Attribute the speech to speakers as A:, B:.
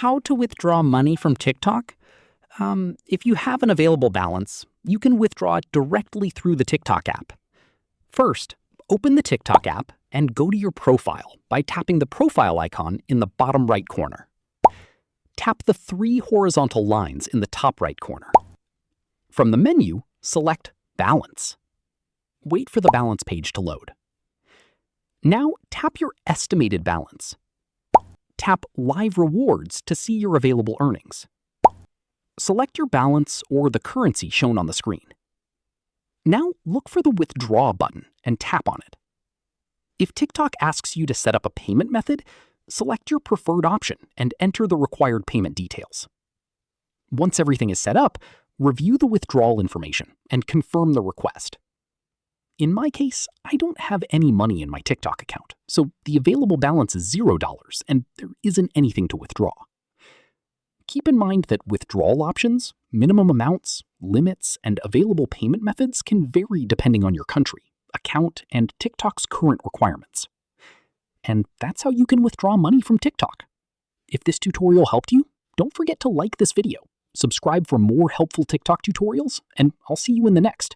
A: How to withdraw money from TikTok? If you have an available balance, you can withdraw it directly through the TikTok app. First, open the TikTok app and go to your profile by tapping the profile icon in the bottom right corner. Tap the three horizontal lines in the top right corner. From the menu, select Balance. Wait for the balance page to load. Now tap your estimated balance. Tap Live Rewards to see your available earnings. Select your balance or the currency shown on the screen. Now look for the Withdraw button and tap on it. If TikTok asks you to set up a payment method, select your preferred option and enter the required payment details. Once everything is set up, review the withdrawal information and confirm the request. In my case, I don't have any money in my TikTok account, so the available balance is $0 and there isn't anything to withdraw. Keep in mind that withdrawal options, minimum amounts, limits, and available payment methods can vary depending on your country, account, and TikTok's current requirements. And that's how you can withdraw money from TikTok. If this tutorial helped you, don't forget to like this video, subscribe for more helpful TikTok tutorials, and I'll see you in the next.